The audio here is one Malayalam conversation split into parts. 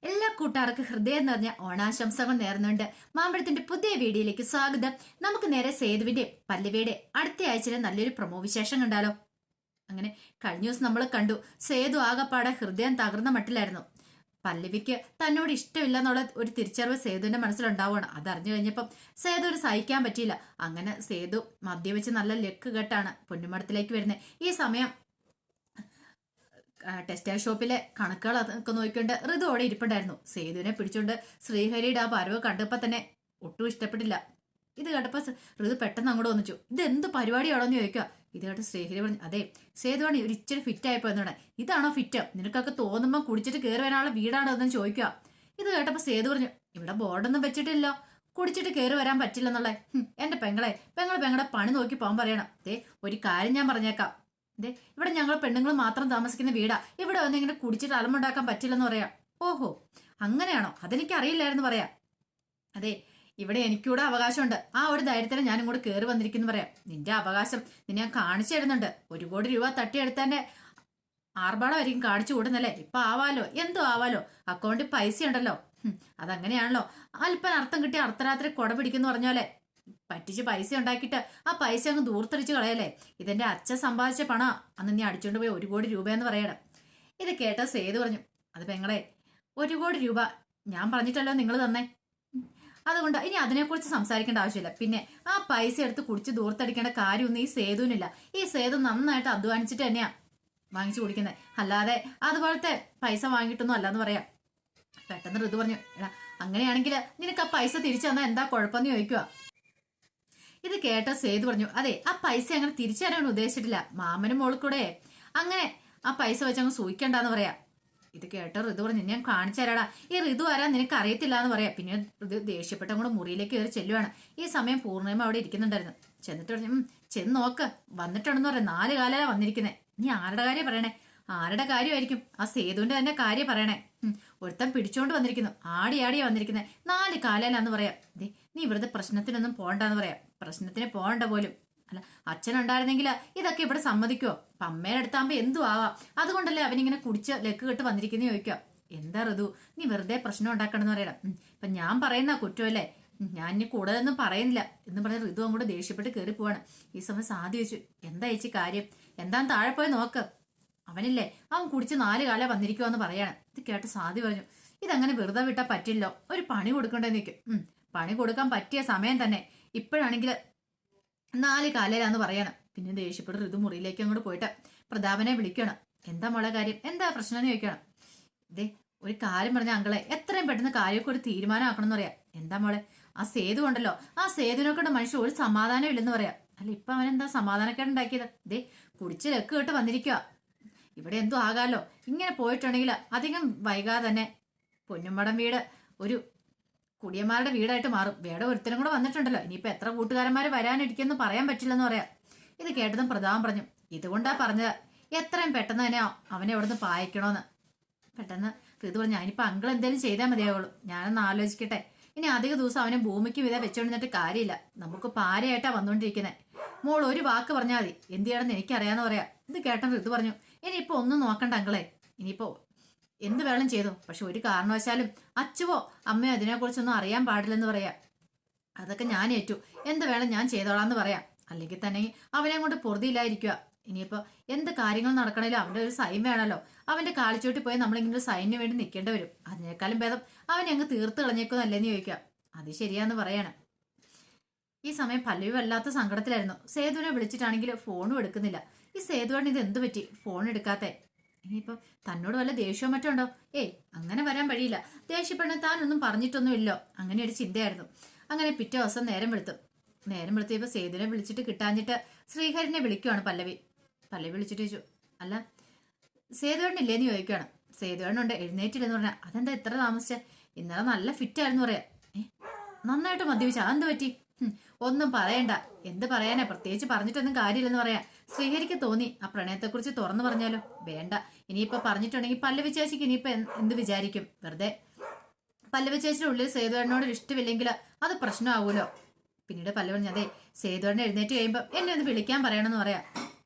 എല്ലാ കൂട്ടുകാർക്കും ഹൃദയം നിറഞ്ഞ ഓണാശംസകൾ നേർന്നുകൊണ്ട് മാമ്പഴത്തിന്റെ പുതിയ വീഡിയോയിലേക്ക് സ്വാഗതം. നമുക്ക് നേരെ സേതുവിന്റെ പല്ലവിയുടെ അടുത്ത ആഴ്ചയിലെ നല്ലൊരു പ്രൊമോ വിശേഷം കണ്ടാലോ. അങ്ങനെ കഴിഞ്ഞ ദിവസം നമ്മൾ കണ്ടു, സേതു ആകപ്പാടെ ഹൃദയം തകർന്ന മട്ടിലായിരുന്നു. പല്ലവിക്ക് തന്നോട് ഇഷ്ടമില്ല എന്നുള്ള ഒരു തിരിച്ചറിവ് സേതുവിന്റെ മനസ്സിലുണ്ടാവുകയാണ്. അതറിഞ്ഞു കഴിഞ്ഞപ്പം സേതുവിന് സഹിക്കാൻ പറ്റിയില്ല. അങ്ങനെ സേതു മദ്യവെച്ച് നല്ല ലക്ക് കെട്ടാണ് പൊന്നുമടത്തിലേക്ക് വരുന്നത്. ഈ സമയം ടെക്സ്റ്റൈൽ ഷോപ്പിലെ കണക്കുകൾ അതൊക്കെ നോക്കിക്കൊണ്ട് ഋതു അവിടെ ഇരിപ്പുണ്ടായിരുന്നു. സേതുവിനെ പിടിച്ചുകൊണ്ട് ശ്രീഹരിയുടെ ആ പരവ് കണ്ടപ്പോൾ തന്നെ ഒട്ടും ഇഷ്ടപ്പെട്ടില്ല. ഇത് കേട്ടപ്പോൾ ഋതു പെട്ടെന്ന് അങ്ങോട്ട് വന്നിച്ചു. ഇത് എന്ത് പരിപാടിയാണോന്ന് ചോദിക്കുക. ഇത് കേട്ട് ശ്രീഹരി പറഞ്ഞു, അതെ സേതുവാണ് ഒരു ഇച്ചിരി ഫിറ്റ് ആയിപ്പോ എന്നോടെ. ഇതാണോ ഫിറ്റ്? നിനക്കൊക്കെ തോന്നുമ്പോൾ കുടിച്ചിട്ട് കയറി വരാനുള്ള വീടാണോ എന്ന് ചോദിക്കുക. ഇത് കേട്ടപ്പോൾ സേതു പറഞ്ഞു, ഇവിടെ ബോർഡൊന്നും വെച്ചിട്ടില്ല, കുടിച്ചിട്ട് കയറി വരാൻ പറ്റില്ലെന്നുള്ളേ. എന്റെ പെങ്ങളെ പണി നോക്കി പോകാൻ പറയണം. ഒരു കാര്യം ഞാൻ പറഞ്ഞേക്കാം, ഇവിടെ ഞങ്ങൾ പെണ്ണുങ്ങൾ മാത്രം താമസിക്കുന്ന വീടാ, ഇവിടെ വന്ന് ഇങ്ങനെ കുടിച്ചിട്ട് അലമുണ്ടാക്കാൻ പറ്റില്ലെന്ന് പറയാം. ഓഹോ അങ്ങനെയാണോ? അതെനിക്ക് അറിയില്ലായിരുന്നു പറയാം. അതെ ഇവിടെ എനിക്കൂടെ അവകാശമുണ്ട്. ആ ഒരു ധൈര്യത്തിന് ഞാൻ ഇങ്ങോട്ട് കയറി വന്നിരിക്കുന്നു പറയാം. നിന്റെ അവകാശം നിന്നെ ഞാൻ കാണിച്ചു തരുന്നുണ്ട്. 1 കോടി രൂപ തട്ടിയെടുത്തതിന്റെ ആർഭാടമായിരിക്കും കാണിച്ചു കൂടുന്നല്ലേ. ഇപ്പൊ ആവാലോ, എന്തോ ആവാലോ, അക്കൗണ്ടിൽ പൈസ ഉണ്ടല്ലോ. അതങ്ങനെയാണല്ലോ, അല്പം അർത്ഥം കിട്ടിയ അർദ്ധരാത്രി കൊട പിടിക്കുന്നു പറഞ്ഞോലെ പറ്റിച്ച് പൈസ ഉണ്ടാക്കിയിട്ട് ആ പൈസ അങ്ങ് ദൂർത്തടിച്ച് കളയല്ലേ. ഇതെന്റെ അച്ഛൻ സമ്പാദിച്ച പണ, അന്ന് നീ അടിച്ചോണ്ട് പോയി 1 കോടി രൂപയെന്ന് പറയണം. ഇത് കേട്ട സേതു പറഞ്ഞു, അത് പെങ്ങളെ 1 കോടി രൂപ ഞാൻ പറഞ്ഞിട്ടല്ലോ നിങ്ങൾ തന്നെ, അതുകൊണ്ട് ഇനി അതിനെക്കുറിച്ച് സംസാരിക്കേണ്ട ആവശ്യമില്ല. പിന്നെ ആ പൈസ എടുത്ത് കുടിച്ച് ദൂർത്തടിക്കേണ്ട കാര്യമൊന്നും ഈ സേതുവിനില്ല. ഈ സേതു നന്നായിട്ട് അധ്വാനിച്ചിട്ട് തന്നെയാ വാങ്ങിച്ചു കുടിക്കുന്നത്, അല്ലാതെ അതുപോലത്തെ പൈസ വാങ്ങിയിട്ടൊന്നും അല്ലാന്ന് പറയാം. പെട്ടെന്ന് ഋതു പറഞ്ഞു, എടാ അങ്ങനെയാണെങ്കിൽ നിനക്ക് ആ പൈസ തിരിച്ചു തന്നാൽ എന്താ കുഴപ്പമെന്ന് ചോദിക്കുക. ഇത് കേട്ട സേതു പറഞ്ഞു, അതെ ആ പൈസ അങ്ങനെ തിരിച്ചു തരാൻ ഉദ്ദേശിച്ചിട്ടില്ല, മാമനും മോൾക്കൂടെ അങ്ങനെ ആ പൈസ വെച്ച് അങ്ങ് സൂഹിക്കണ്ടെന്ന് പറയാം. ഇത് കേട്ട ഋതു പറഞ്ഞു, ഞാൻ കാണിച്ചു തരാടാ, ഈ ഋതു ആരാൻ നിനക്ക് അറിയത്തില്ല എന്ന് പറയാം. പിന്നെ ഋതു ദേഷ്യപ്പെട്ട കൂടെ മുറിയിലേക്ക് കയറി ചെല്ലുവാണ്. ഈ സമയം പൂർണ്ണിമ അവിടെ ഇരിക്കുന്നുണ്ടായിരുന്നു. ചെന്നിട്ട് പറഞ്ഞു, ചെന്ന് നോക്ക് വന്നിട്ടുണ്ടെന്ന് പറയാം. 4 കാലാ വന്നിരിക്കുന്നേ. നീ ആരുടെ കാര്യം പറയണേ? ആരുടെ കാര്യമായിരിക്കും? ആ സേതുവിന്റെ തന്നെ കാര്യം പറയണേ. ഒരുത്തൻ പിടിച്ചോണ്ട് വന്നിരിക്കുന്നു, ആടിയാടിയാ വന്നിരിക്കുന്നത്. 4 കാലാന്ന് പറയാം. നീ ഇവിടുത്തെ പ്രശ്നത്തിനൊന്നും പോകണ്ടെന്ന് പറയാം. പ്രശ്നത്തിന് പോകണ്ട പോലും അല്ല, അച്ഛനുണ്ടായിരുന്നെങ്കിൽ ഇതൊക്കെ ഇവിടെ സമ്മതിക്കുവോ? അപ്പൊ അമ്മേടെ അടുത്താകുമ്പോ എന്തു ആവാം. അതുകൊണ്ടല്ലേ അവനിങ്ങനെ കുടിച്ച് ലക്ക് കെട്ട് വന്നിരിക്കുന്ന ചോദിക്കുക. എന്താ ഋതു നീ വെറുതെ പ്രശ്നം ഉണ്ടാക്കണമെന്ന് പറയണം. ഇപ്പൊ ഞാൻ പറയുന്ന കുറ്റമല്ലേ, ഞാൻ ഇനി കൂടുതലൊന്നും പറയുന്നില്ല എന്ന് പറഞ്ഞ ഋതു അങ്ങോട്ട് ദേഷ്യപ്പെട്ട് കയറി പോവാണ്. ഈ സമയം സാധി വെച്ചു, എന്താ ചേച്ചി കാര്യം? എന്താന്ന് താഴെ പോയി നോക്ക്. അവനില്ലേ അവൻ കുടിച്ച് 4 കാലം വന്നിരിക്കുവാന്ന് പറയാണ്. ഇത് കേട്ട് സാധി പറഞ്ഞു, ഇതങ്ങനെ വെറുതെ വിട്ടാൽ പറ്റില്ലോ, ഒരു പണി കൊടുക്കണ്ടെന്ന് നിൽക്കും. പണി കൊടുക്കാൻ പറ്റിയ സമയം തന്നെ. ഇപ്പോഴാണെങ്കിൽ 4 കാലയിലാന്ന് പറയണം. പിന്നെ ദേഷ്യപ്പെട്ട് ഋതു മുറിയിലേക്ക് അങ്ങോട്ട് പോയിട്ട് പ്രതാപനെ വിളിക്കണം. എന്താ മോളെ കാര്യം, എന്താ പ്രശ്നം എന്ന് ചോദിക്കണം. ഒരു കാര്യം പറഞ്ഞ അങ്കളെ എത്രയും പെട്ടെന്ന് കാര്യമൊക്കെ ഒരു തീരുമാനമാക്കണം എന്ന് പറയാം. എന്താ മോളെ, ആ സേതു ഉണ്ടല്ലോ, ആ സേതുവിനൊക്കെ മനുഷ്യൻ ഒരു സമാധാനം ഇല്ലെന്ന് പറയാം. അല്ല ഇപ്പൊ അവനെന്താ സമാധാനക്കേട് ഉണ്ടാക്കിയത്? കുടിച്ച് ലക്ക് കേട്ട് വന്നിരിക്കുക. ഇവിടെ എന്തോ ആകാലോ, ഇങ്ങനെ പോയിട്ടുണ്ടെങ്കിൽ അധികം വൈകാതെ തന്നെ പൊന്നുമടം വീട് ഒരു കുടിയന്മാരുടെ വീടായിട്ട് മാറും. വേറെ ഒരുത്തരും കൂടെ വന്നിട്ടുണ്ടല്ലോ, ഇനിയിപ്പോ എത്ര കൂട്ടുകാരന്മാര് വരാനിരിക്കുമെന്ന് പറയാൻ പറ്റില്ലെന്ന് പറയാം. ഇത് കേട്ടതും പ്രതാപം പറഞ്ഞു, ഇതുകൊണ്ടാ പറഞ്ഞത് എത്രയും പെട്ടെന്ന് തന്നെ അവനെ അവിടുന്ന് പായിക്കണോന്ന്. പെട്ടെന്ന് ഋതു പറഞ്ഞു, ഞാനിപ്പോ അങ്കിൾ എന്തെങ്കിലും ചെയ്താൽ മതിയാവുള്ളൂ, ഞാനൊന്ന് ആലോചിക്കട്ടെ. ഇനി അധിക ദിവസം അവനെ ഭൂമിക്ക് വിധ വെച്ചോണ്ടിട്ട് കാര്യമില്ല, നമുക്ക് പാരയായിട്ടാ വന്നോണ്ടിരിക്കുന്നത്. മോൾ ഒരു വാക്ക് പറഞ്ഞാൽ മതി, എന്ത് ചെയ്യണമെന്ന് എനിക്കറിയാന്ന് പറയാം. ഇത് കേട്ടൻ ഋതു പറഞ്ഞു, ഇനിയിപ്പോ ഒന്നും നോക്കണ്ട അങ്കിളെ, ഇനിയിപ്പോ എന്ത് വേണം ചെയ്തോ, പക്ഷെ ഒരു കാരണവശാലും അച്ഛവോ അമ്മയോ അതിനെക്കുറിച്ചൊന്നും അറിയാൻ പാടില്ലെന്ന് പറയാം. അതൊക്കെ ഞാൻ ഏറ്റു, എന്ത് വേണം ഞാൻ ചെയ്തോളാന്ന് പറയാം. അല്ലെങ്കിൽ തന്നെ അവനെ കൊണ്ട് പൊറുതിയില്ലായിരിക്കുക. ഇനിയിപ്പോ എന്ത് കാര്യങ്ങൾ നടക്കണേലും അവന്റെ ഒരു സൈൻ വേണമല്ലോ. അവന്റെ കാലിച്ചോട്ടി പോയി നമ്മളിങ്ങനെ ഒരു സൈനിന് വേണ്ടി നിൽക്കേണ്ടി വരും. അതിനേക്കാളും ഭേദം അവനെ അങ്ങ് തീർത്ത് കളഞ്ഞേക്കുന്നല്ലേന്ന് ചോദിക്കുക. അത് ശരിയാന്ന് പറയാണ്. ഈ സമയം പല്ലവി വല്ലാത്ത സങ്കടത്തിലായിരുന്നു. സേതുവിനെ വിളിച്ചിട്ടാണെങ്കിൽ ഫോണും എടുക്കുന്നില്ല. ഈ സേതുവാണ് ഇത് എന്ത് പറ്റി ഫോൺ എടുക്കാത്തെ? ഇനിയിപ്പം തന്നോട് വല്ല ദേഷ്യവും മറ്റോ ഉണ്ടോ? അങ്ങനെ വരാൻ വഴിയില്ല. ദേഷ്യപ്പെടണ താനൊന്നും പറഞ്ഞിട്ടൊന്നുമില്ലോ. അങ്ങനെ ഒരു ചിന്തയായിരുന്നു. അങ്ങനെ പിറ്റേ ദിവസം നേരം വെളുത്തിയപ്പോ സേതുവിനെ വിളിച്ചിട്ട് കിട്ടാഞ്ഞിട്ട് ശ്രീഹരിനെ വിളിക്കുവാണ് പല്ലവി. വിളിച്ചിട്ട് ചോദിച്ചു, അല്ല സേതുവേണ്ണനില്ലേന്ന് ചോദിക്കുകയാണ്. സേതുവേണ്ണുണ്ട്, എഴുന്നേറ്റില്ലെന്ന് പറഞ്ഞാൽ അതെന്താ ഇത്ര താമസിച്ച? ഇന്നലെ നല്ല ഫിറ്റായിരുന്നു പറയാം. നന്നായിട്ട് മദ്യപിച്ച, അതെന്ത് പറ്റി? ഒന്നും പറയണ്ട, എന്ത് പറയാനാ, പ്രത്യേകിച്ച് പറഞ്ഞിട്ടൊന്നും കാര്യമില്ലെന്ന് പറയാം. ശ്രീഹരിക്ക് തോന്നി ആ പ്രണയത്തെക്കുറിച്ച് തുറന്നു പറഞ്ഞാലോ. വേണ്ട, ഇനിയിപ്പോ പറഞ്ഞിട്ടുണ്ടെങ്കിൽ പല്ലവി ചേച്ചിക്ക് ഇനിയിപ്പോ എന്ത് വിചാരിക്കും? വെറുതെ പല്ലവി ചേച്ചിയുടെ ഉള്ളിൽ സേതുവേണ്ണനോട് ഇഷ്ടമില്ലെങ്കിൽ അത് പ്രശ്നമാവൂലോ. പിന്നീട് പല്ലവി പറഞ്ഞു, അതെ സേതുവേണ്ണൻ എഴുന്നേറ്റ് കഴിയുമ്പോൾ എന്നെ ഒന്ന് വിളിക്കാൻ പറയണമെന്ന് പറയാം.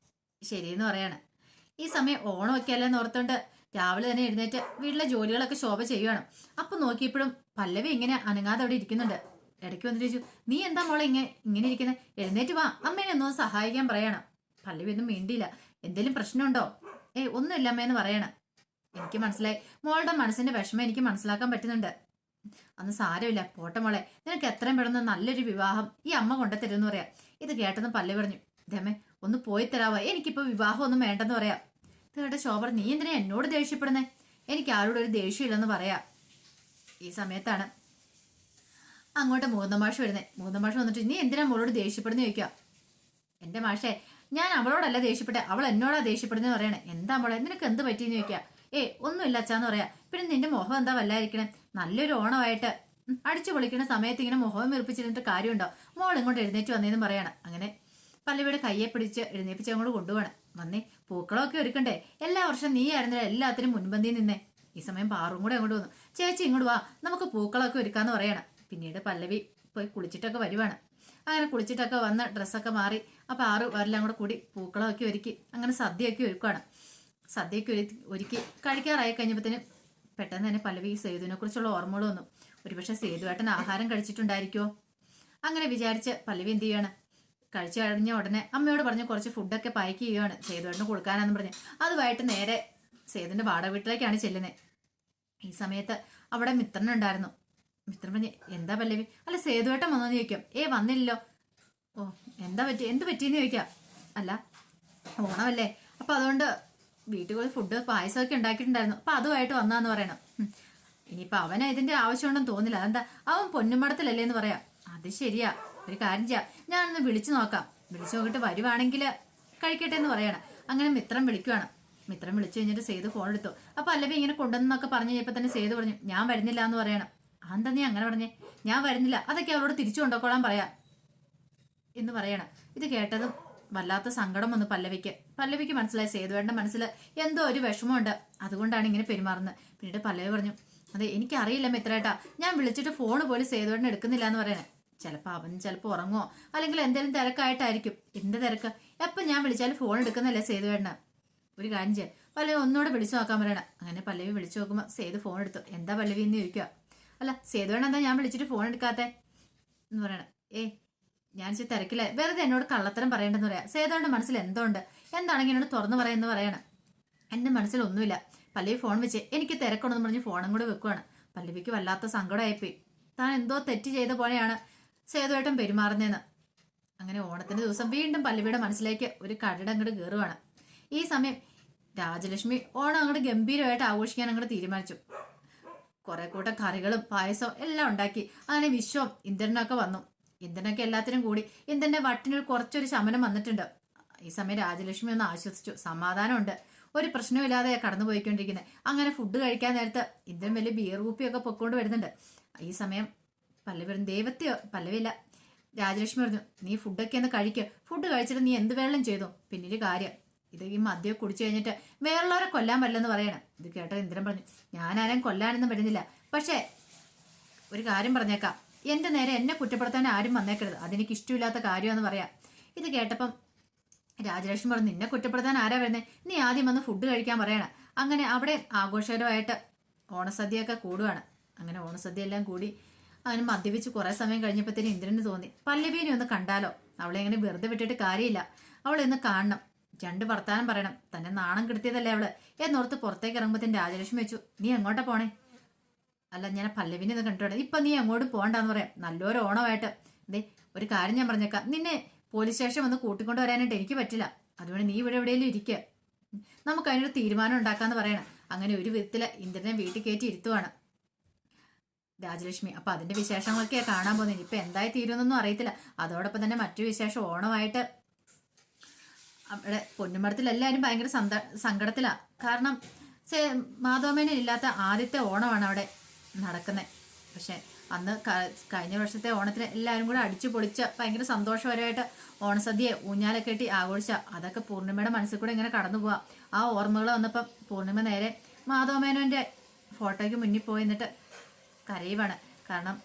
ശരിയെന്ന് പറയാണ്. ഈ സമയം ഓണം ഒക്കെ അല്ലേന്ന് ഓർത്തോണ്ട് രാവിലെ തന്നെ എഴുന്നേറ്റ് വീട്ടിലെ ജോലികളൊക്കെ ശോഭ ചെയ്യുവാണ്. അപ്പൊ നോക്കിയപ്പോഴും പല്ലവി ഇങ്ങനെ അനങ്ങാതെ അവിടെ ഇരിക്കുന്നുണ്ട്. ഇടയ്ക്ക് വന്നിട്ട് ചോദിച്ചു, നീ എന്താ മോളെ ഇങ്ങനെ ഇരിക്കുന്നത്? എഴുന്നേറ്റ് വാ, അമ്മേനെ ഒന്ന് സഹായിക്കാൻ പറയണം. പല്ലവി ഒന്നും മിണ്ടിയില്ല. എന്തെങ്കിലും പ്രശ്നമുണ്ടോ? ഒന്നുമില്ല അമ്മേന്ന് പറയണം. എനിക്ക് മനസ്സിലായി, മോളുടെ മനസ്സിന്റെ വിഷമം എനിക്ക് മനസ്സിലാക്കാൻ പറ്റുന്നുണ്ട്. അന്ന് സാരമില്ല, പോട്ടെ മോളെ, നിനക്ക് എത്രയും പെടുന്ന നല്ലൊരു വിവാഹം ഈ അമ്മ കൊണ്ടുതരുമെന്ന് പറയാം. ഇത് കേട്ടെന്ന് പല്ലവി പറഞ്ഞു, ഇതമ്മേ ഒന്ന് പോയി തരാവോ, എനിക്കിപ്പോ വിവാഹം ഒന്നും വേണ്ടെന്ന് പറയാം. ഇത് കേട്ട ശോഭ, നീ എന്തിനാ എന്നോട് ദേഷ്യപ്പെടുന്നേ? എനിക്ക് ആരോടും ഒരു ദേഷ്യമില്ലെന്ന് പറയാം. ഈ സമയത്താണ് അങ്ങോട്ട് മുകുന്ദമാഷ് വരുന്നത്. മുകുന്ദമാഷ് വന്നിട്ട്, നീ എന്തിനാ മോളോട് ദേഷ്യപ്പെടുന്ന ചോദിക്കുക. എന്റെ മാഷേ, ഞാൻ അവളോടല്ല ദേഷ്യപ്പെട്ടെ, അവൾ എന്നോടാ ദേഷ്യപ്പെടുന്നെന്ന് പറയണേ. എന്താ മോളെ, നിനക്ക് എന്ത് പറ്റിയെന്ന് ചോദിക്കുക. ഒന്നുമില്ല അച്ഛാന്ന് പറയാ. പിന്നെ നിന്റെ മുഖം എന്താ വല്ലായിരിക്കണേ? നല്ലൊരു ഓണമായിട്ട് അടിച്ചു പൊളിക്കുന്ന സമയത്ത് ഇങ്ങനെ മുഖം വെറുപ്പിച്ചിരുന്നിട്ട് കാര്യമുണ്ടോ? മോൾ ഇങ്ങോട്ട് എഴുന്നേറ്റ് വന്നേന്ന് പറയാണ്. അങ്ങനെ പല്ലവിയുടെ കയ്യെ പിടിച്ച് എഴുന്നേപ്പിച്ച് അങ്ങോട്ട് കൊണ്ടുപോകണം. വന്നേ, പൂക്കളമൊക്കെ ഒരുക്കണ്ടേ? എല്ലാ വർഷം നീ ആയിരുന്നില്ല എല്ലാത്തിനും മുൻപന്തിയിൽ നിന്നേ. ഈ സമയം പാറും കൂടെ അങ്ങോട്ട് വന്നു. ചേച്ചി ഇങ്ങോട്ട് വാ, നമുക്ക് പൂക്കളമൊക്കെ ഒരുക്കാന്ന് പറയണം. പിന്നീട് പല്ലവി പോയി കുളിച്ചിട്ടൊക്കെ വരുവാണ്. അങ്ങനെ കുളിച്ചിട്ടൊക്കെ വന്ന് ഡ്രസ്സൊക്കെ മാറി ആ പാറു അവരെല്ലാം കൂടെ കൂടി പൂക്കളമൊക്കെ ഒരുക്കി അങ്ങനെ സദ്യയൊക്കെ ഒരുക്കുവാണ്. സദ്യയൊക്കെ ഒരുക്കി കഴിക്കാറായി കഴിഞ്ഞപ്പോഴത്തേനും പെട്ടെന്ന് തന്നെ പല്ലവി സേതുവിനെ കുറിച്ചുള്ള ഓർമ്മകൾ വന്നു. ഒരുപക്ഷെ സേതുവേട്ടൻ ആഹാരം കഴിച്ചിട്ടുണ്ടായിരിക്കുമോ? അങ്ങനെ വിചാരിച്ച് പല്ലവി എന്ത് ചെയ്യാണ്, കഴിച്ചു കഴിഞ്ഞ ഉടനെ അമ്മയോട് പറഞ്ഞ് കുറച്ച് ഫുഡൊക്കെ പാക്ക് ചെയ്യുകയാണ് സേതുവേട്ടന് കൊടുക്കാനാന്ന് പറഞ്ഞ്. അതുമായിട്ട് നേരെ സേതുവിന്റെ വാടക വീട്ടിലേക്കാണ് ചെല്ലുന്നത്. ഈ സമയത്ത് അവിടെ മിത്രനുണ്ടായിരുന്നു. മിത്രൻ പറഞ്ഞ്, എന്താ പല്ലവി? അല്ല സേതുവേട്ടൻ വന്നോന്ന് ചോദിക്കാം. വന്നില്ലല്ലോ. എന്താ പറ്റി, എന്ത് പറ്റിയെന്ന് ചോദിക്കാം. അല്ല ഓണമല്ലേ, അപ്പൊ അതുകൊണ്ട് വീട്ടിൽ പോയി ഫുഡ് പായസമൊക്കെ ഉണ്ടാക്കിയിട്ടുണ്ടായിരുന്നു, അപ്പൊ അതുമായിട്ട് വന്നാന്ന് പറയണം. ഇനിയിപ്പൊ അവന് ഇതിന്റെ ആവശ്യമുണ്ടെന്ന് തോന്നില്ല. അതെന്താ, അവൻ പൊന്നുമടത്തിലല്ലേ എന്ന് പറയാം. അത് ശരിയാ, ഒരു കാര്യം ചെയ്യാം, ഞാനൊന്ന് വിളിച്ചു നോക്കാം, വിളിച്ചു നോക്കിട്ട് വരുവാണെങ്കിൽ കഴിക്കട്ടെ എന്ന് പറയണം. അങ്ങനെ മിത്രം വിളിക്കുവാണ്. മിത്രം വിളിച്ചു കഴിഞ്ഞിട്ട് സേതു ഫോൺ എടുത്തു. അപ്പൊ പല്ലവി ഇങ്ങനെ കൊണ്ടുവന്നൊക്കെ പറഞ്ഞു കഴിഞ്ഞപ്പോ തന്നെ സേതു പറഞ്ഞു, ഞാൻ വരുന്നില്ല എന്ന് പറയണം. അതെന്താ നീ അങ്ങനെ പറഞ്ഞേ? ഞാൻ വരുന്നില്ല, അതൊക്കെ അവളോട് തിരിച്ചു കൊണ്ടുപോയിക്കോളാൻ പറയാം എന്ന് പറയണം. ഇത് കേട്ടതും വല്ലാത്ത സങ്കടം വന്നു പല്ലവിക്ക് മനസ്സിലായി സേതുവേട്ടന്റെ മനസ്സിൽ എന്തോ ഒരു വിഷമമുണ്ട്, അതുകൊണ്ടാണ് ഇങ്ങനെ പെരുമാറുന്നത്. പിന്നീട് പല്ലവി പറഞ്ഞു, അതെ എനിക്കറിയില്ല മിത്രേട്ടാ, ഞാൻ വിളിച്ചിട്ട് ഫോണ് പോലും സേതുവേട്ടൻ എടുക്കുന്നില്ല എന്ന് പറയണേ. ചിലപ്പോൾ ഉറങ്ങുമോ അല്ലെങ്കിൽ എന്തെങ്കിലും തിരക്കായിട്ടായിരിക്കും. എന്ത് തിരക്ക്? എപ്പം ഞാൻ വിളിച്ചാലും ഫോൺ എടുക്കുന്നില്ല സേതുവേട്ടന്. ഒരു കാര്യം ചെയ്യാം, പല്ലവി ഒന്നുകൂടെ വിളിച്ചു നോക്കാൻ പറയണം. അങ്ങനെ പല്ലവി വിളിച്ചു നോക്കുമ്പോൾ സേതു ഫോൺ എടുത്തു. എന്താ പല്ലവി എന്ന് ചോദിക്കുക. അല്ല സേതുവേട്ടൻ എന്താ ഞാൻ വിളിച്ചിട്ട് ഫോൺ എടുക്കാത്തെ എന്ന് പറയണം. ഞാൻ തിരക്കില്ല, വെറുതെ എന്നോട് കള്ളത്തരം പറയണ്ടെന്ന് പറയാം. സേതുവിന്റെ മനസ്സിൽ എന്തുണ്ട്, എന്താണെങ്കിൽ എന്നോട് തുറന്നു പറയാമെന്ന് പറയണം. എന്റെ മനസ്സിലൊന്നുമില്ല. പല്ലവി ഫോൺ വെച്ച് എനിക്ക് തിരക്കണമെന്ന് പറഞ്ഞ് ഫോണും കൂടെ വെക്കുവാണ്. പല്ലവിക്ക് വല്ലാത്ത സങ്കടമായിപ്പോയി. താൻ എന്തോ തെറ്റ് ചെയ്ത പോലെയാണ് സേതുവേട്ടൻ പെരുമാറുന്നതെന്ന്. അങ്ങനെ ഓണത്തിന്റെ ദിവസം വീണ്ടും പല്ലവിയുടെ മനസ്സിലേക്ക് ഒരു കരട് അങ്ങോട്ട് കയറുവാണ്. ഈ സമയം രാജലക്ഷ്മി ഓണം അങ്ങോട്ട് ഗംഭീരമായിട്ട് ആഘോഷിക്കാൻ അങ്ങോട്ട് തീരുമാനിച്ചു. കുറെ കൂട്ടം കറികളും പായസവും എല്ലാം ഉണ്ടാക്കി. അങ്ങനെ വിശ്വം ഇന്ദ്രനൊക്കെ വന്നു. ഇന്ദ്രനൊക്കെ എല്ലാത്തിനും കൂടി ഇന്ദ്രന്റെ വട്ടിനൊരു കുറച്ചൊരു ശമനം വന്നിട്ടുണ്ട്. ഈ സമയം രാജലക്ഷ്മി ഒന്ന് ആശ്വസിച്ചു. സമാധാനമുണ്ട്, ഒരു പ്രശ്നമില്ലാതെ കടന്നു പോയിക്കൊണ്ടിരിക്കുന്നത്. അങ്ങനെ ഫുഡ് കഴിക്കാൻ നേരത്ത് ഇന്ദ്രൻ വലിയ ബിയർ കുപ്പിയൊക്കെ പൊക്കൊണ്ട് വരുന്നുണ്ട്. ഈ സമയം പല്ലവി പറഞ്ഞു, ദൈവത്തെയോ പല്ലവിയില്ല രാജലക്ഷ്മി പറഞ്ഞു, നീ ഫുഡൊക്കെ ഒന്ന് കഴിക്കുക, ഫുഡ് കഴിച്ചിട്ട് നീ എന്ത് വെള്ളം ചെയ്തു. പിന്നീട് കാര്യം, ഇത് ഈ മദ്യം കുടിച്ചു കഴിഞ്ഞിട്ട് വേറുള്ളവരെ കൊല്ലാൻ പറ്റില്ലെന്ന് പറയണം. ഇത് കേട്ടോ ഇന്ദ്രൻ പറഞ്ഞു, ഞാനാരും കൊല്ലാനൊന്നും വരുന്നില്ല, പക്ഷേ ഒരു കാര്യം പറഞ്ഞേക്കാം, എന്റെ നേരെ എന്നെ കുറ്റപ്പെടുത്താൻ ആരും വന്നേക്കരുത്, അതെനിക്ക് ഇഷ്ടമില്ലാത്ത കാര്യമെന്ന് പറയാം. ഇത് കേട്ടപ്പം രാജലക്ഷ്മി പറഞ്ഞു, നിന്നെ കുറ്റപ്പെടുത്താൻ ആരാ വരുന്നത്, നീ ആദ്യം വന്ന് ഫുഡ് കഴിക്കാൻ പറയണം. അങ്ങനെ അവിടെ ആഘോഷകരമായിട്ട് ഓണസദ്യയൊക്കെ കൂടുവാണ്. അങ്ങനെ ഓണസദ്യ എല്ലാം കൂടി അങ്ങനെ മദ്യപിച്ച് കുറെ സമയം കഴിഞ്ഞപ്പോഴത്തേനും ഇന്ദ്രന് തോന്നി, പല്ലവിനെ ഒന്ന് കണ്ടാലോ, അവളെ എങ്ങനെ വെറുതെ വിട്ടിട്ട് കാര്യമില്ല, അവളെ ഒന്ന് കാണണം, രണ്ട് വർത്താനം പറയണം, തന്നെ നാണം കെടുത്തിയതല്ലേ അവള് എന്നോർത്ത് പുറത്തേക്ക് ഇറങ്ങുമ്പോഴത്തേന് രാജലക്ഷ്മി വെച്ചു, നീ എങ്ങോട്ടാ പോണേ? അല്ല ഞാൻ പല്ലവിനെ ഒന്ന് കണ്ടോടെ, ഇപ്പൊ നീ അങ്ങോട്ട് പോകണ്ടെന്ന് പറയാം, നല്ലൊരു ഓണമായിട്ട്. ദേ ഒരു കാര്യം ഞാൻ പറഞ്ഞേക്കാം, നിന്നെ പോലീസ് സ്റ്റേഷൻ വന്ന് കൂട്ടിക്കൊണ്ട് വരാനായിട്ട് എനിക്ക് പറ്റില്ല, അതുകൊണ്ട് നീ ഇവിടെ എവിടെയെങ്കിലും ഇരിക്കുക, നമുക്ക് അതിനൊരു തീരുമാനം ഉണ്ടാക്കാന്ന് പറയണം. അങ്ങനെ ഒരു വിധത്തില് ഇന്ദ്രനെ വീട്ടിൽ കയറ്റി ഇരുത്തുവാണ് രാജലക്ഷ്മി. അപ്പൊ അതിന്റെ വിശേഷങ്ങളൊക്കെ കാണാൻ പോകുന്നത്. ഇപ്പൊ എന്തായി തീരുമെന്നൊന്നും അറിയത്തില്ല. അതോടൊപ്പം തന്നെ മറ്റൊരു വിശേഷം, ഓണമായിട്ട് അവിടെ പൊന്നുമടത്തിൽ എല്ലാവരും ഭയങ്കര സങ്കടത്തിലാ. കാരണം മാധവമേനൻ ഇല്ലാത്ത ആദ്യത്തെ ഓണമാണ് അവിടെ നടക്കുന്നത്. പക്ഷെ അന്ന് കഴിഞ്ഞ വർഷത്തെ ഓണത്തിന് എല്ലാവരും കൂടെ അടിച്ചു പൊളിച്ച ഭയങ്കര സന്തോഷപരമായിട്ട് ഓണസദ്യ ഊഞ്ഞാലൊക്കെ കെട്ടി ആഘോഷിച്ച അതൊക്കെ പൂർണിമയുടെ മനസ്സിൽ കൂടെ ഇങ്ങനെ കടന്നു പോവാം. ആ ഓർമ്മകൾ വന്നപ്പം പൂർണിമ നേരെ മാധവമേനോന്റെ ഫോട്ടോയ്ക്ക് മുന്നിൽ പോയി എന്നിട്ട് കരയുവാണ്. കാരണം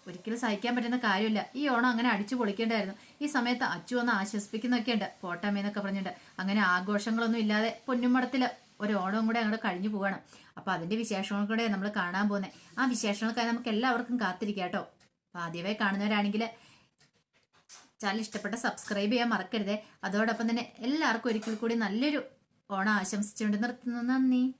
ഒരിക്കലും സഹിക്കാൻ പറ്റുന്ന കാര്യമില്ല, ഈ ഓണം അങ്ങനെ അടിച്ചു പൊളിക്കേണ്ടായിരുന്നു. ഈ സമയത്ത് അച്ചു ഒന്ന് ആശ്വസിപ്പിക്കുന്നൊക്കെ ഉണ്ട്, പോട്ടമ്മയെന്നൊക്കെ പറഞ്ഞിട്ടുണ്ട്. അങ്ങനെ ആഘോഷങ്ങളൊന്നും ഇല്ലാതെ പൊന്നുമടത്തില് ഒരു ഓണവും കൂടെ അങ്ങോട്ട് കഴിഞ്ഞു പോകണം. അപ്പൊ അതിന്റെ വിശേഷങ്ങൾ കൂടെ നമ്മൾ കാണാൻ പോകുന്നത്. ആ വിശേഷങ്ങൾക്കായി നമുക്ക് എല്ലാവർക്കും കാത്തിരിക്കാം കേട്ടോ. അപ്പൊ ആദ്യമേ കാണുന്നവരാണെങ്കിൽ ചാനൽ ഇഷ്ടപ്പെട്ട സബ്സ്ക്രൈബ് ചെയ്യാൻ മറക്കരുതേ. അതോടൊപ്പം തന്നെ എല്ലാവർക്കും ഒരിക്കൽ കൂടി നല്ലൊരു ഓണം ആശംസിച്ചുകൊണ്ട് നിർത്തുന്നു. നന്ദി.